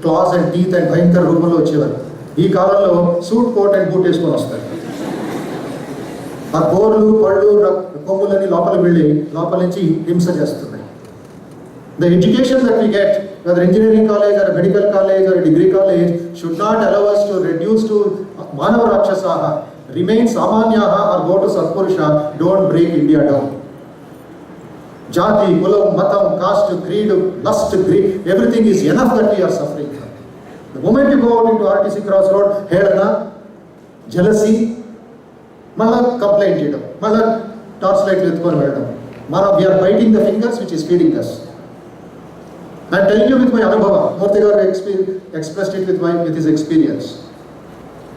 Class and teeth and భయంకర రూపంలో వచ్చేవారు. ఈ కాలంలో సూట్ కోట్ అండ్ బూట్ వేసుకొని వస్తారు. ఆ కోర్లు పళ్ళు కొమ్ములని లోపలికి వెళ్ళి లోపల నుంచి హింస చేస్తున్నాయి. The education that we get, whether engineering college or a medical college or a degree college, should not allow us to reduce to Manava Rakshasaha, remain Samanyaha or go to Satpurusha. Don't break India down. Jati, Kulam, Matam, caste, creed, lust, greed, everything is enough that we are suffering from. The moment you go out into RTC Crossroad, Hedana, jealousy, mala complaint cheyadam, mala torchlight vetkoni veladam. We are biting the fingers which is feeding us. I am telling you with my anubhava. Murthy garu expressed it with his experience.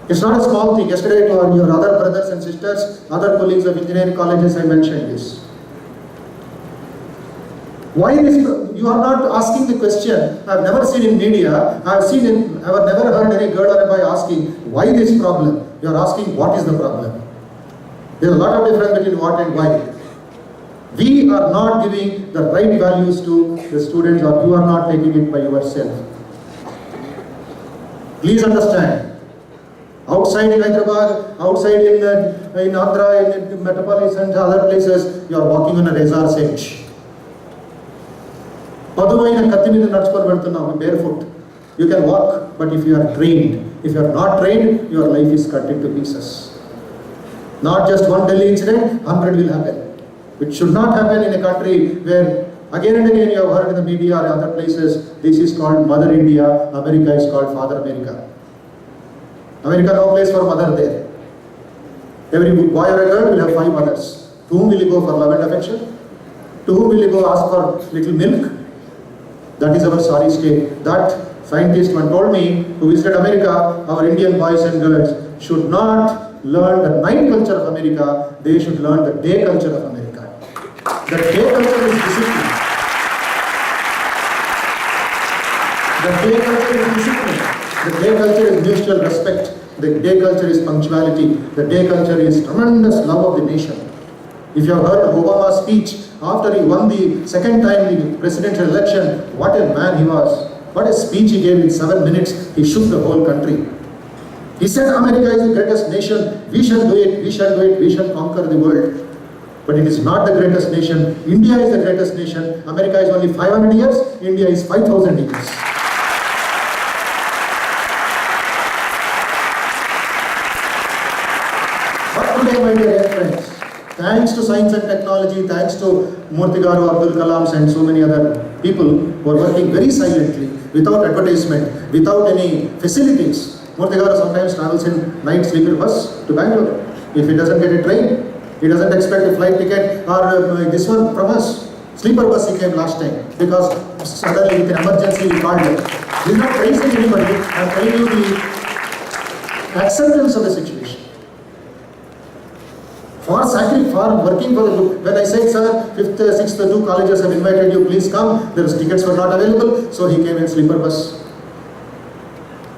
It's not a small thing. Yesterday to your other brothers and sisters, other colleagues of engineering colleges, I mentioned this. Why this? You are not asking the question. I have never seen in media, I have never heard any girl or a boy asking, why this problem? You are asking, what is the problem? There is a lot of difference between what and why. We are not giving the right values to the students, or you are not taking it by yourself. Please understand. Outside in Hyderabad, outside in Andhra, in metropolis and other places, you are walking on a razor's edge. Paduvaina katti meeda nadchuకొని వెళ్తున్నాం barefoot. You can walk, but if you are trained, if you are not trained, your life is cut into pieces. Not just one Delhi incident, 100 will happen. It should not happen in a country where again and again you have heard in the media or other places, this is called Mother India, America is called Father America. America no place for mother there. Every boy or a girl will have 5 mothers. To whom will you go for love and affection? To whom will you go ask for little milk? That is our sorry state. That scientist one told me who visited America, our Indian boys and girls should not learn the night culture of America, they should learn the day culture of America. The day culture is discipline. The day culture is discipline. The day culture is mutual respect. The day culture is punctuality. The day culture is tremendous love of the nation. If you have heard Obama's speech after he won the second time the presidential election, what a man he was. What a speech he gave in 7 minutes. He shook the whole country. He said America is the greatest nation. We shall do it. We shall do it. We shall conquer the world. But it is not the greatest nation. India is the greatest nation. America is only 500 years. India is 5,000 years. But today, my dear friends, thanks to science and technology, thanks to Murthy garu, Abdul Kalams and so many other people who are working very silently, without advertisement, without any facilities. Murthy garu sometimes travels in night sleeper bus to Bangalore. If he doesn't get a train, he doesn't expect a flight ticket or this one from us. Sleeper bus he came last time because suddenly with an emergency we called him. He is not praising anybody. I am telling you the acceptance of the situation. For working for the group. When I said, sir, 5th, 6th, 2 colleges have invited you, please come. Their tickets were not available, so he came in sleeper bus.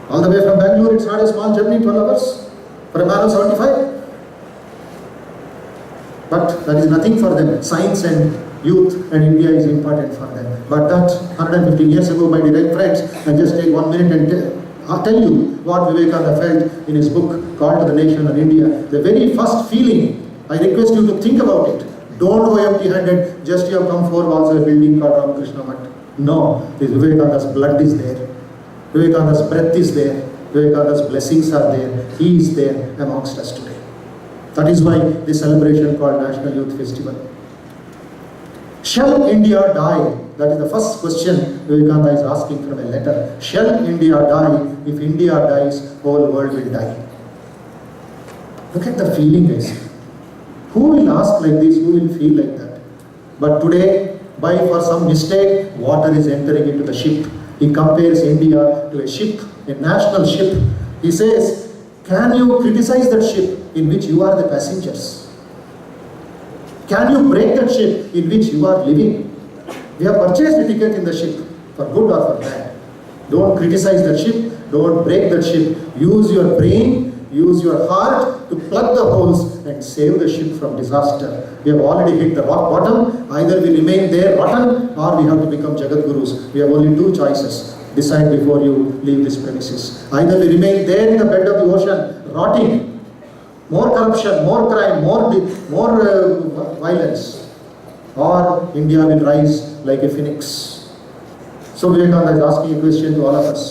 All the way from Bangalore, it's not a small journey, 12 hours for a man of 75. But that is nothing for them. Science and youth and India is important for them. But that 115 years ago, my dear friends, I just take 1 minute and tell you what Vivekananda felt in his book, Call to the Nation and India. The very first feeling, I request you to think about it. Don't go empty-handed, just you have come 4 walls of a building called Ramakrishna Math. No, this Vivekananda's blood is there. Vivekananda's breath is there. Vivekananda's blessings are there. He is there amongst us today. That is why this celebration called National Youth Festival. Shall India die? That is the first question Vivekananda is asking from a letter. Shall India die? If India dies, whole world will die. Look at the feeling, guys. Who will ask like this? Who will feel like that? But today, for some mistake, water is entering into the ship. He compares India to a ship, a national ship. He says, can you criticize that ship in which you are the passengers? Can you break that ship in which you are living? We have purchased a ticket in the ship, for good or for bad. Don't criticize that ship, don't break that ship. Use your brain, use your heart to plug the holes and save the ship from disaster. We have already hit the rock bottom. Either we remain there rotten or we have to become Jagat Gurus. We have only 2 choices. Decide before you leave this premises. Either we remain there in the bed of the ocean, rotting, more corruption, more crime, more violence, or India will rise like a phoenix. So Vivekananda is asking a question to all of us.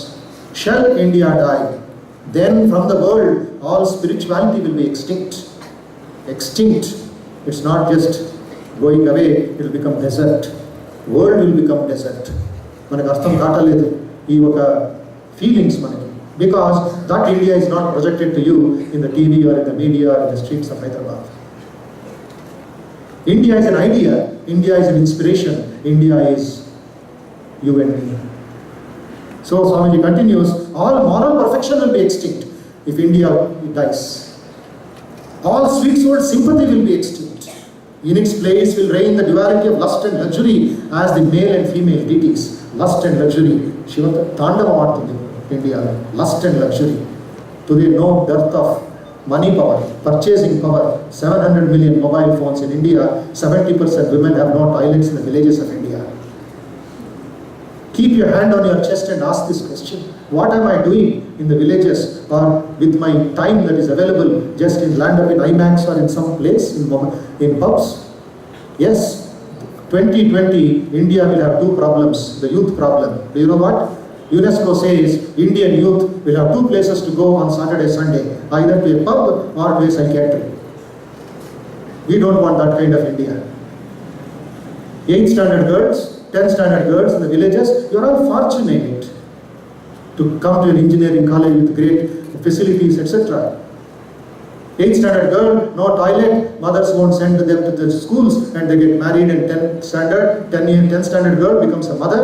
Shall India die? Then from the world, all spirituality will be extinct. Extinct. It's not just going away, it will become desert. World will become desert. మనకు అర్థం కావట్లేదు ఈ ఒక feelings మనకి. Because that India is not projected to you in the TV or in the media or in the streets of Hyderabad. India is an idea, India is an inspiration, India is you and me. So Swamiji continues, all moral perfection will be extinct if India dies. All sweet souled sympathy will be extinct. In its place will reign the duality of lust and luxury as the male and female deities. Lust and luxury. Shiva Tandava Martundi, India. Lust and luxury. Today no dearth of money power, purchasing power. 700 million mobile phones in India. 70% women have no toilets in the villages of India. Keep your hand on your chest and ask this question. What am I doing in the villages or with my time that is available just in land up in IMAX or in some place in pubs? Yes, 2020 India will have two problems. The youth problem. Do you know what? UNESCO says Indian youth will have two places to go on Saturday, Sunday. Either to a pub or to a psychiatry. We don't want that kind of India. 8th standard girls, 10th standard girls in the villages, you are all fortunate to come to an engineering college with great facilities, etc. 8th standard girl, no toilet, mothers won't send them to the schools and they get married, and 10th standard girl becomes a mother,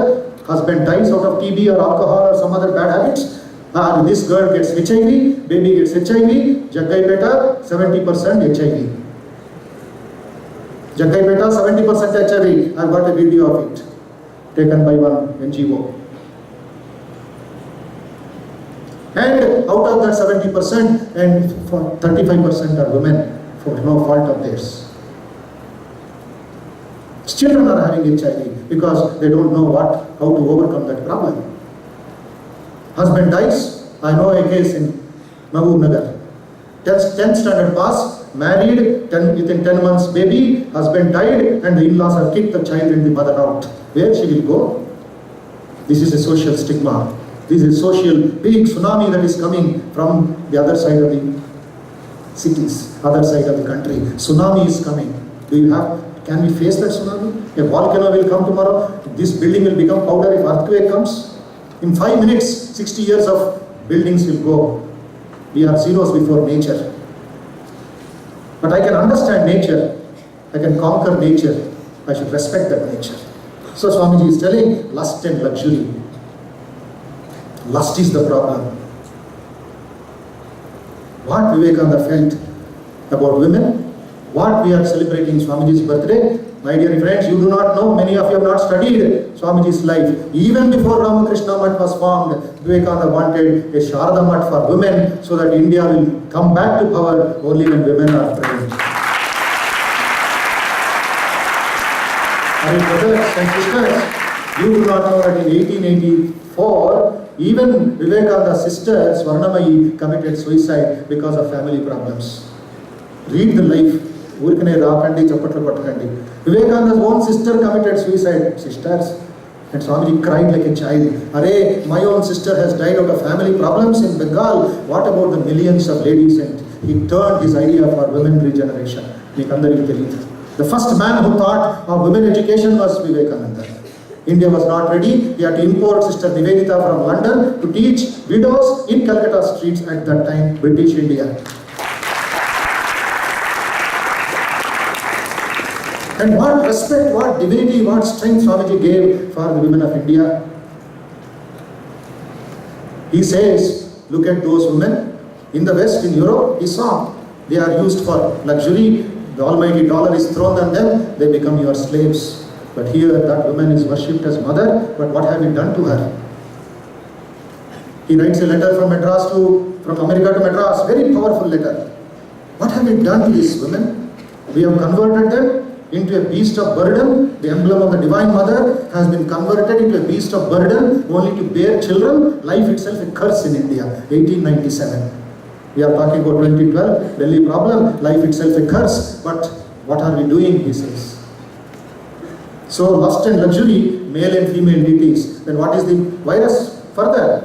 husband dies out of TB or alcohol or some other bad habits, this girl gets HIV, baby gets HIV, Jaggaipeta 70% HIV. Jaggaipeta 70% HIV, I've got a video of it, taken by one NGO. And out of that 70%, and 35% are women for no fault of theirs. Children are having HIV because they don't know how to overcome that problem. Husband dies. I know a case in Mahbub Nagar. 10th standard pass, married, within 10 months baby, husband died, and the in-laws have kicked the child and the mother out. Where she will go? This is a social stigma. This is a social big tsunami that is coming from the other side of the cities, other side of the country. Tsunami is coming. Can we face that tsunami? A volcano will come tomorrow. This building will become powder if earthquake comes. In 5 minutes, 60 years of buildings will go. We are zeros before nature. But I can understand nature. I can conquer nature. I should respect that nature. So Swamiji is telling lust and luxury. Lust is the problem. What Vivekananda felt about women, what we are celebrating Swamiji's birthday, my dear friends, you do not know, many of you have not studied Swamiji's life. Even before Ramakrishna Math was formed, Vivekananda wanted a Sharada Math for women so that India will come back to power only when women are trained. And brothers and sisters, you do not know that in 1884, even Vivekananda's sister Swarnamayi committed suicide because of family problems. Read the life. Vivekananda's own sister committed suicide. Sisters. And Swamiji cried like a child. Arey, my own sister has died out of family problems in Bengal. What about the millions of ladies? And he turned his idea for women regeneration. The first man who thought of women education was Vivekananda. India was not ready. He had to import Sister Nivedita from London to teach widows in Calcutta streets at that time, British India. And what respect, what divinity, what strength Swamiji gave for the women of India. He says, look at those women in the West, in Europe, he saw they are used for luxury. The almighty dollar is thrown on them, they become your slaves. But here that woman is worshipped as mother, but what have we done to her? He writes a letter from America to Madras, very powerful letter. What have we done to these women? We have converted them, into a beast of burden. The emblem of the Divine Mother has been converted into a beast of burden only to bear children. Life itself a curse in India. 1897. We are talking about 2012, Delhi problem, life itself a curse. But what are we doing, he says. So lust and luxury, male and female deities. Then what is the virus? Further,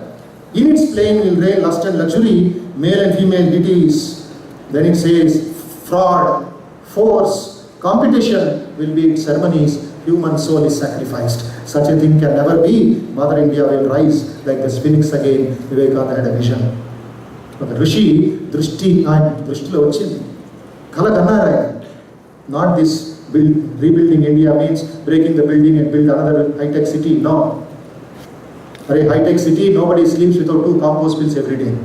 in its plane will reign lust and luxury, male and female deities. Then it says fraud, force, competition will be its ceremonies. Human soul is sacrificed. Such a thing can never be. Mother India will rise like the phoenix again. Vivekananda had a vision. But the Rishi, Drishti lo vachindi. Kala kannara. Not this rebuilding India means breaking the building and build another high-tech city. No. For a high-tech city, nobody sleeps without 2 compost pills every day.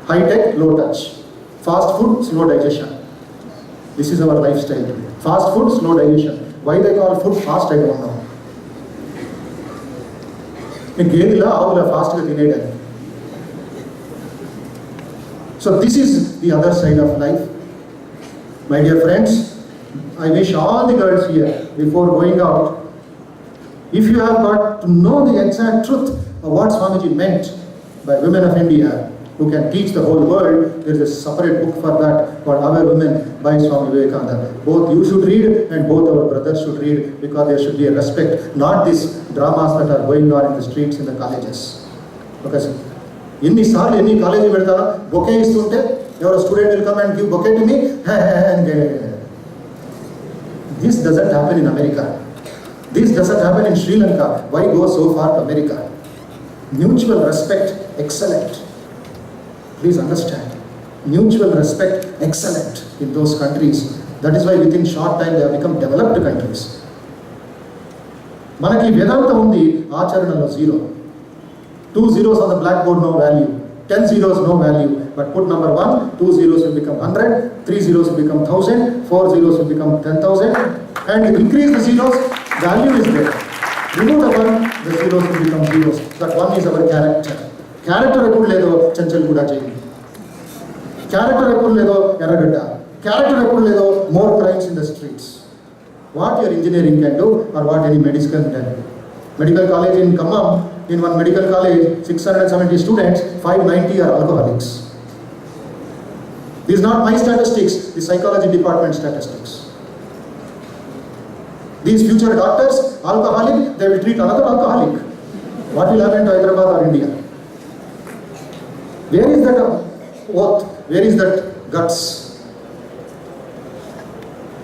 High-tech, low touch. Fast food, slow digestion. This is our lifestyle. Fast food, slow digestion. Why they call food fast, I don't know. Fast. So this is the other side of life. My dear friends, I wish all the girls here, before going out, if you have got to know the exact truth of what Swamiji meant by women of India, who can teach the whole world, there is a separate book for that called Our Women by Swami Vivekananda. Both you should read and both our brothers should read, because there should be a respect, not these dramas that are going on in the streets in the colleges. Because in any college bouquet istunte, your student will come and give bouquet to me, and this doesn't happen in America. This doesn't happen in Sri Lanka. Why go so far to America? Mutual respect, excellent. Please understand. Mutual respect, excellent in those countries. That is why within short time they have become developed countries. Manaki Vedanta undi, Acharanalo 0. 2 zeros on the blackboard, no value. 10 zeros, no value. But put number 1, 2 zeros will become 100, 3 zeros will become 1000, 4 zeros will become 10,000. And increase the zeros, value is there. Remove the 1, the zeros will become zeros. That 1 is our character. Character eppudu ledo chanchal kuda cheyandi. Character eppudu ledo erragadda. Character eppudu ledo more crimes in the streets. What your engineering can do, or what any medical can do. Medical college in Khammam, in one medical college, 670 students, 590 are alcoholics. This is not my statistics, the psychology department statistics. These future doctors, alcoholic, they will treat another alcoholic. What will happen to Hyderabad or India? Where is that oath? Where is that guts?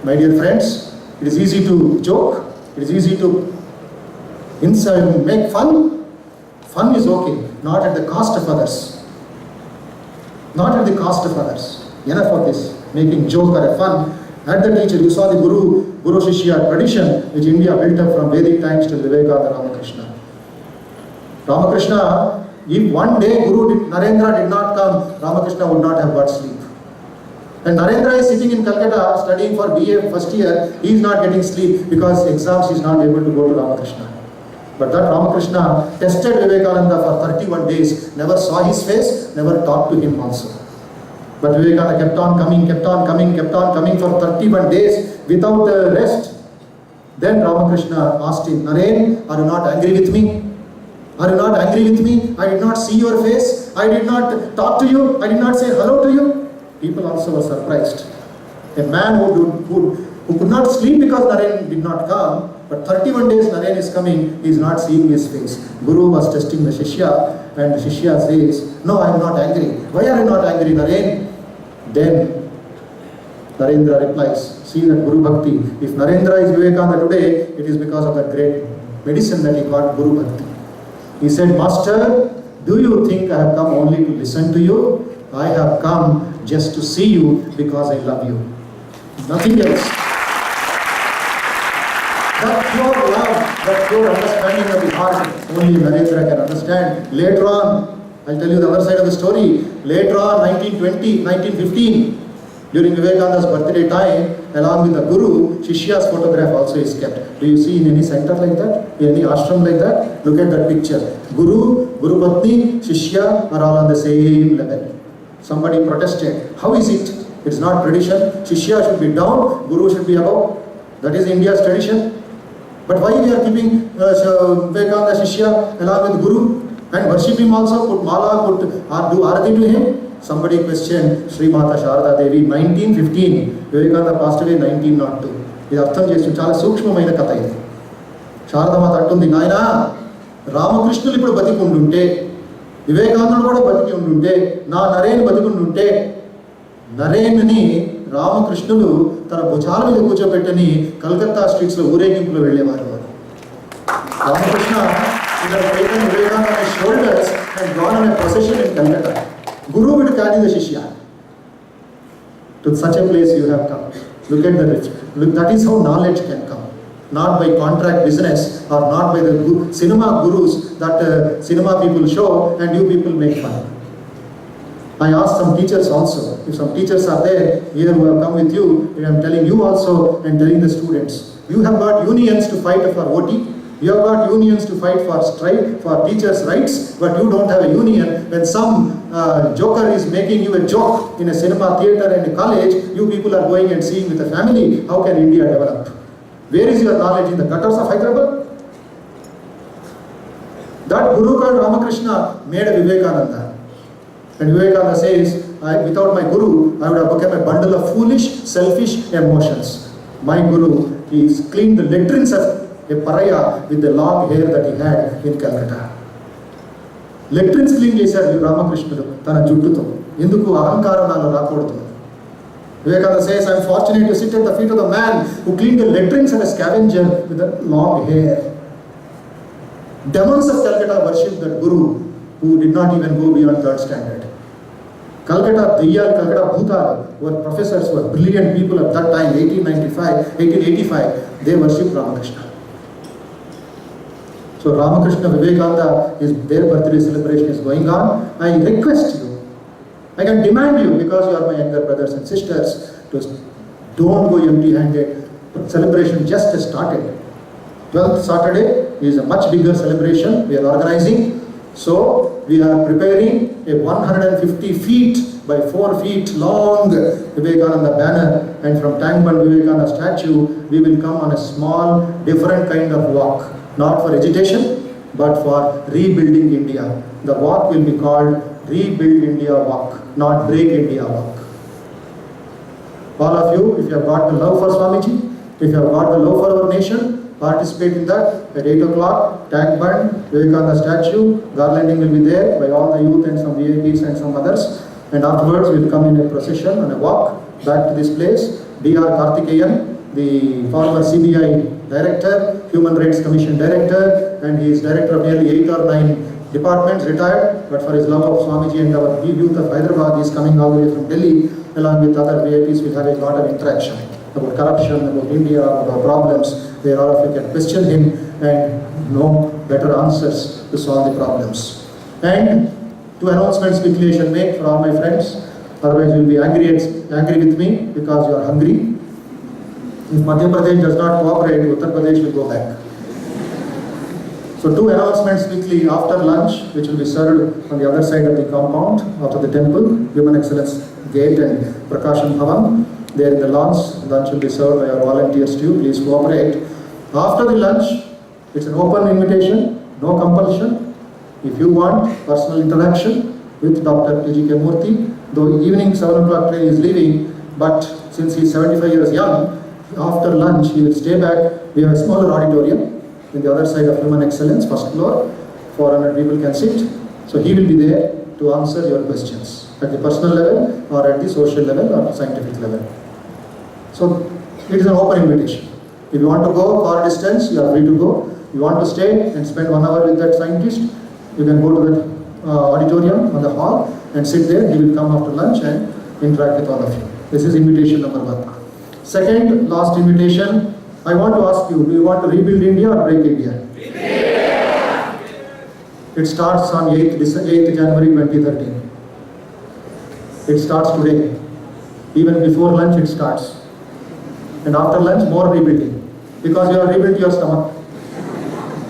My dear friends, it is easy to joke, it is easy to inside make fun. Fun is okay, not at the cost of others. Not at the cost of others. Enough of this, making joke or a fun. At the teacher, you saw the Guru Shishya tradition, which India built up from Vedic times till Vivekananda Ramakrishna. Ramakrishna, if one day Narendra did not come, Ramakrishna would not have got sleep. And Narendra is sitting in Calcutta studying for BA first year, he is not getting sleep because exams he is not able to go to Ramakrishna. But that Ramakrishna tested Vivekananda for 31 days, never saw his face, never talked to him also. But Vivekananda kept on coming for 31 days without rest. Then Ramakrishna asked him, Naren, are you not angry with me? Are you not angry with me? I did not see your face. I did not talk to you. I did not say hello to you. People also were surprised. A man who could not sleep because Naren did not come, but 31 days Naren is coming, he is not seeing his face. Guru was testing the Shishya, and the Shishya says, no, I am not angry. Why are you not angry, Naren? Then Narendra replies, see that Guru Bhakti. If Narendra is Vivekananda today, it is because of that great medicine that he got, Guru Bhakti. He said, Master, do you think I have come only to listen to you? I have come just to see you because I love you. Nothing else. That pure love, that pure understanding of the heart, only Narendra can understand. Later on, I'll tell you the other side of the story. Later on, 1920, 1915, during Vivekananda's birthday time, along with the Guru, Shishya's photograph also is kept. Do you see in any center like that? In any ashram like that? Look at that picture. Guru, Guru Patni, Shishya are all on the same level. Somebody protested. How is it It's not tradition. Shishya should be down, Guru should be above. That is India's tradition. But why we are keeping Vivekananda Shishya along with Guru and worship him also, put mala, do arati to him? Somebody questioned Sri Mata Sharada Devi, 1915. Vivekananda passed away 1902. ఇది అర్థం చేసి చాలా సూక్ష్మమైన కథ ఇది. శారదమాత అంటుంది, నాయన రామకృష్ణులు ఇప్పుడు బతికి ఉండుంటే, వివేకానందుడు కూడా బతికి ఉండుంటే, నా నరేన్ బతికి ఉండుంటే, నరేన్ని రామకృష్ణులు తన భుజాల మీద కూర్చోబెట్టని కలకత్తా స్ట్రీట్స్లో ఊరేగింపులో వెళ్ళేవారు. Ramakrishna Vivekananda's shoulders and gone on a procession in Calcutta. Guru would carry the Shishya. To such a place you have come. Look at the rich. Look, that is how knowledge can come. Not by contract business or not by the cinema gurus that cinema people show and you people make fun. I asked some teachers also. If some teachers are there here who have come with you, I am telling you also and telling the students. You have got unions to fight for OT. You have got unions to fight for strike, for teachers' rights, but you don't have a union. When some joker is making you a joke in a cinema theatre and a college, you people are going and seeing with a family. How can India develop? Where is your knowledge? In the gutters of Hyderabad? That Guru called Ramakrishna made a Vivekananda. And Vivekananda says, without my Guru, I would have become a bundle of foolish, selfish emotions. My Guru, he cleaned the latrines of a pariah with the long hair that he had in Calcutta. Latrines clean చేశారు రామకృష్ణుడు తన జుట్టుతో. ఎందుకు? అహంకారం నాలో రాకూడదు. Vivekananda says, I am fortunate to sit at the feet of the man who cleaned the latrines of a scavenger with a long hair. Demons of Calcutta worshipped that Guru who did not even go beyond third standard. Calcutta Bhutar were professors, were brilliant people at that time, 1885, they worshipped Ramakrishna. So Ramakrishna Vivekananda, their birthday celebration is going on. I request you, I can demand you, because you are my younger brothers and sisters, to don't go empty-handed. Celebration just has started. 12th Saturday is a much bigger celebration we are organizing. So we are preparing a 150 feet by 4 feet long Vivekananda banner, and from Tangband Vivekananda statue we will come on a small different kind of walk, not for agitation but for rebuilding India. The walk will be called Rebuild India Walk, not Break India Walk. All of you, if you have got the love for Swamiji, if you have got the love for our nation, participate in that. At 8 o'clock, Tangband, Vivekananda statue, garlanding will be there by all the youth and some VIPs and some others. And afterwards, we will come in a procession and a walk back to this place. D.R. Karthikeyan, the former CBI director, Human Rights Commission director, and he is director of nearly 8 or 9 departments, retired, but for his love of Swamiji and our youth of Hyderabad, he is coming all the way from Delhi. Along with other VIPs, we will have a lot of interaction about corruption, about India, about problems, where all of you can question him and know better answers to solve the problems. And two announcements quickly I shall make for all my friends, otherwise you will be angry with me because you are hungry. If Madhya Pradesh does not cooperate, Uttar Pradesh will go back. So two announcements quickly after lunch, which will be served on the other side of the compound, after the temple, Human Excellence Gate and Prakashan Bhavan. There in the lunch will be served by our volunteers too, please cooperate. After the lunch, it's an open invitation, no compulsion. If you want personal interaction with Dr. T.G.K. Murthy, though evening 7 o'clock train is leaving, but since he is 75 years young, after lunch he will stay back. We have a smaller auditorium in the other side of Human Excellence, first floor, 400 people can sit. So he will be there to answer your questions at the personal level or at the social level or scientific level. So it is an open invitation. If you want to go far distance, you are free to go. If you want to stay and spend 1 hour with that scientist, you can go to that auditorium on the hall and sit there. He will come after lunch and interact with all of you. This is invitation number 1. Second, last invitation, I want to ask you, do you want to rebuild India or break India? It starts on 8th January 2013. It starts today. Even before lunch it starts. And after lunch, more rebuilding. Because you have rebuilt your stomach.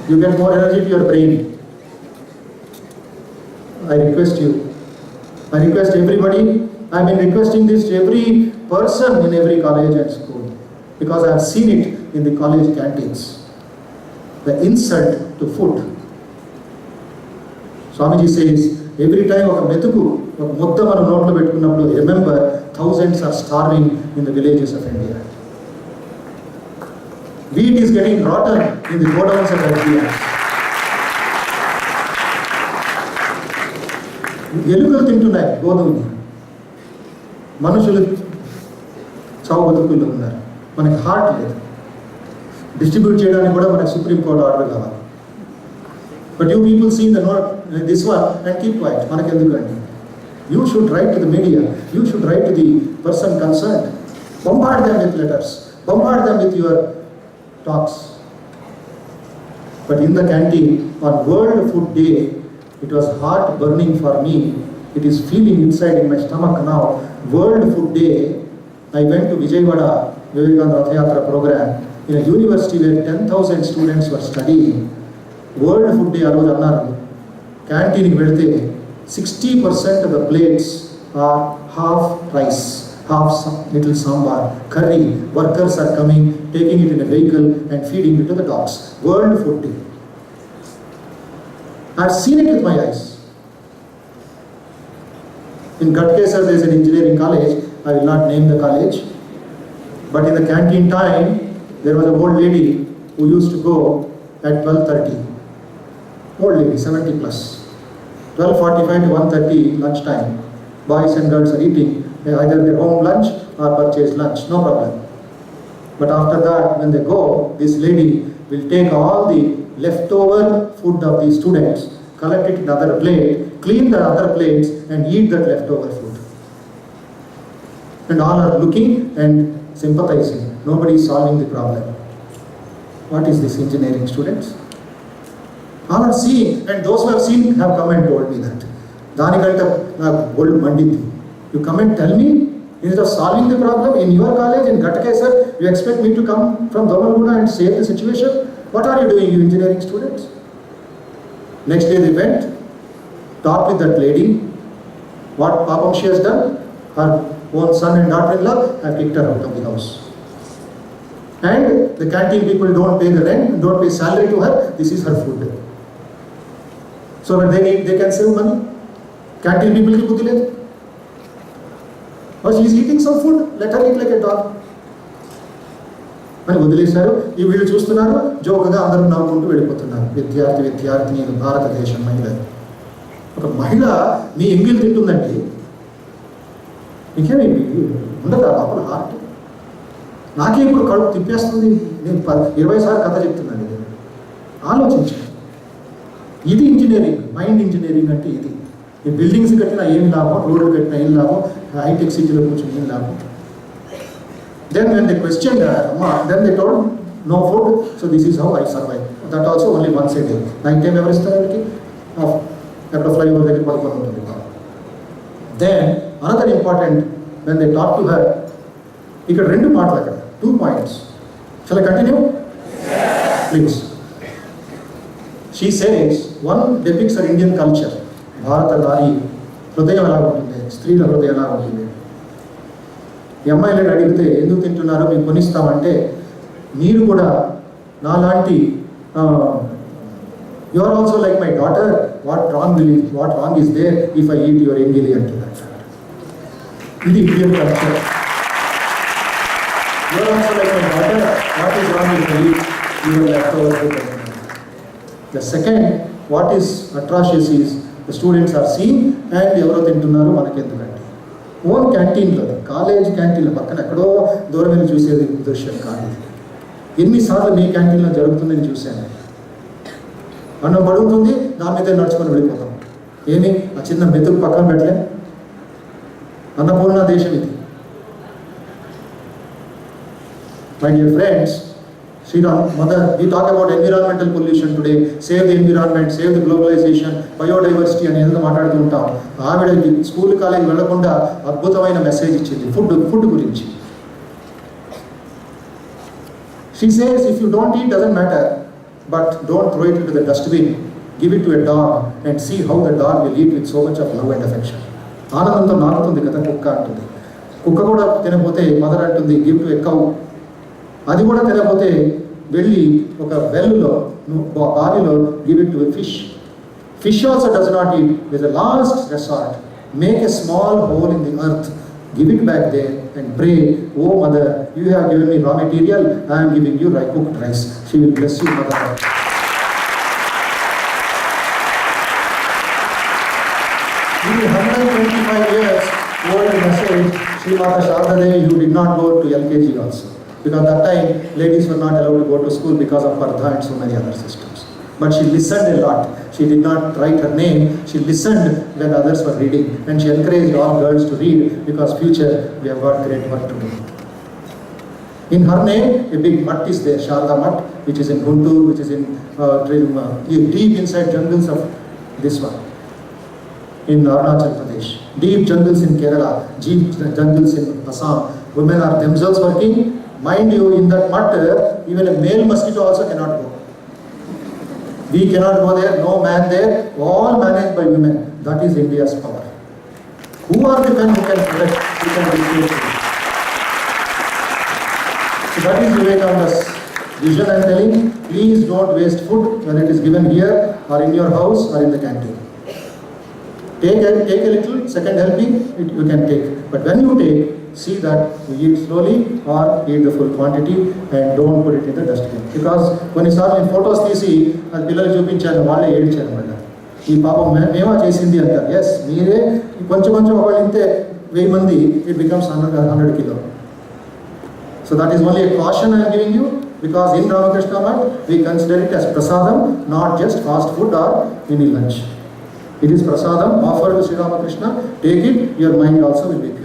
You get more energy to your brain. I request you. I request everybody I've been requesting this to every person in every college and school because I have seen it in the college canteens. The insult to food. Swamiji says, every time oka metuku, oka mudda manu notlo pettukunnappudu, remember, thousands are starving in the villages of India. Wheat is getting rotten in the godowns of India. ఎలుకలు తింటున్నాయి గోధుమని. మనుషులు చావు బతుకుల్లో ఉన్నారు. మనకి heart లేదు. Distribute చేయడానికి కూడా మనకి సుప్రీంకోర్టు ఆర్డర్ కావాలి. But you people seen the note this one and keep quiet. మనకెందుకండి? You should write to the media. You should write to the person concerned. Bombard them with letters. Bombard them with your talks. But in the canteen on World Food Day, it was heart burning for me. It is feeling inside in my stomach now. World Food Day, I went to Vijayawada Vivekananda Rath Yatra program in a university where 10,000 students were studying. World Food Day ఆ రోజు అన్నారు, క్యాంటీన్కి వెళితే 60% of the plates are half rice, half little sambar, curry. Workers are coming, taking it in a vehicle and feeding it to the dogs. World Food Day. I've seen it with my eyes. In Ghatkesar there is an engineering college. I will not name the college. But in the canteen time, there was a old lady who used to go at 12:30. Old lady, 70 plus. 12:45 to 1:30 lunch time. Boys and girls are eating either their home lunch or purchase lunch, no problem. But after that, when they go, this lady will take all the leftover food of the students, collect it in another plate, clean the other plates and eat that leftover food. And all are looking and sympathizing. Nobody is solving the problem. What is this engineering, students? All are seeing, and those who have seen have come and told me that. Danikanta gold mandindi. You come and tell me, instead of solving the problem in your college in Ghatkesar, you expect me to come from Domalguna and save the situation? What are you doing, you engineering students? Next day they went, talked with that lady. What papam she has done? Her own son and daughter-in-law have kicked her out of the house. And the canteen people don't pay the rent, don't pay salary to her. This is her food. So when they can save money. Canteen people ki buddhi ledhu. Oh, she is eating some food, let her eat like a dog. అని వదిలేశారు. ఈ వీళ్ళు చూస్తున్నారు, జోకగా అందరూ నవ్వుకుంటూ వెళ్ళిపోతున్నారు. విద్యార్థిని భారతదేశం మహిళ. ఒక మహిళ మీ ఎంగిల్ తింటుందండి, మీకేమి ఉండదా లోపల హార్ట్? నాకే ఇప్పుడు కడుపు తిప్పేస్తుంది. నేను 20 సార్లు కథ చెప్తున్నాను. ఇది ఆలోచించండి. ఇది ఇంజనీరింగ్, మైండ్ ఇంజనీరింగ్ అంటే ఇది. ఈ బిల్డింగ్స్ కట్టినా ఏం లాభం, రోడ్లు కట్టినా ఏం లాభం, హైటెక్ సిటీలో కూర్చొని ఏం లాభం? Then when they questioned her, then they told, no food, so this is how I survive. That also only once a day. Night time ఎవరు ఇస్తారు వాళ్ళకి? ఎక్కడ ఫ్లైఓవర్ దగ్గర పడుకొని ఉంటుంది. Then another important, when they talk to her, ఇక్కడ 2 మాటలు అక్కడ, 2 points. Shall I continue? Please. She says, one depicts her Indian culture. భారత నారి హృదయం ఎలా ఉంటుంది, స్త్రీల హృదయం ఎలా ఉంటుంది. ఈ అమ్మాయిలను అడిగితే ఎందుకు తింటున్నారో మేము కొనిస్తామంటే, మీరు కూడా నాలాంటి you are also like my daughter, what wrong is there if I eat your ఎంగిలి అంటున్నారు. ఇది Indian culture. You are also like my daughter, what is wrong if I eat your leftover food. The second what is atrocious is the students are seeing and ఎవరో తింటున్నారు మనకెందుకంటే. Own క్యాంటీన్లో, college క్యాంటీన్ల పక్కన ఎక్కడో దూరం వెళ్ళి చూసేది దృశ్యం కాదు. ఎన్నిసార్లు మీ క్యాంటీన్లో జరుగుతుందని చూశాను. అన్నం పడుతుంది, దాని మీద నడుచుకొని వెళ్ళిపోతాం. ఏమి ఆ చిన్న మెతుకు పక్కన పెట్టలే. అన్నపూర్ణ దేశం ఇది. My dear friends, Sriram, mother, we talk about environmental pollution today, save the environment, save the globalization, biodiversity అని ఎందుకు మాట్లాడుతూ ఉంటాం. ఆవిడ స్కూల్ కాలేజ్ వెళ్లకుండా అద్భుతమైన మెసేజ్ ఇచ్చింది ఫుడ్ గురించి. She says, if you don't eat doesn't matter, but don't throw it into the dustbin. Give it to a dog and see how the dog will eat with so much of love and affection. ఆనందంతో నాకుతుంది కదా కుక్క అంటుంది. కుక్క కూడా తినకపోతే mother అంటుంది give to a cow. అది కూడా తినకపోతే వెళ్ళి ఒక వెల్లులో బావిలో give it to a fish. Fish also does not eat. With a last resort make a small whole in the earth, give it back there and pray, oh mother, you have given me raw material, I am giving you cooked rice. She will bless you, mother. In 125 years old message, Sri Mata Sharda Devi, you did not go to LKG also, because that time ladies were not allowed to go to school because of Pardha and so many other systems. But she listened a lot. She did not write her name. She listened when others were reading, and she encouraged all girls to read, because future we have got great work to do. In her name, a big mutt is there, Sharda Mutt, which is in Guntur, which is in deep inside jungles of this one, in Arunachal Pradesh, deep jungles in Kerala, deep jungles in Assam. Women are themselves working. Mind you, in that mutt, even a male mosquito also cannot go. We cannot go there, no man there, all managed by women. That is India's power. Who are the men who can protect, who can dictate? So that is Vivekananda's vision. I am telling, please don't waste food when it is given here or in your house or in the canteen. Take a little, second helping, you can take. But when you take, see that you eat slowly or eat the full quantity and don't put it in the dustbin. Because కొన్నిసార్లు నేను photos తీసి అది పిల్లలు చూపించాను, వాళ్ళే ఏడ్చారు మళ్ళీ. ఈ పాపం మేమా చేసింది అంటారు. ఎస్, మీరే కొంచెం కొంచెం ఒకళ్ళు ఇంతే 1000 మంది, it becomes 100 kilo. So that is only a caution I am giving you, because in Ramakrishna Math we consider it as prasadam, not just fast food or mini lunch. It is prasadam offered to Sri Ramakrishna. Take it, your mind also will be clear.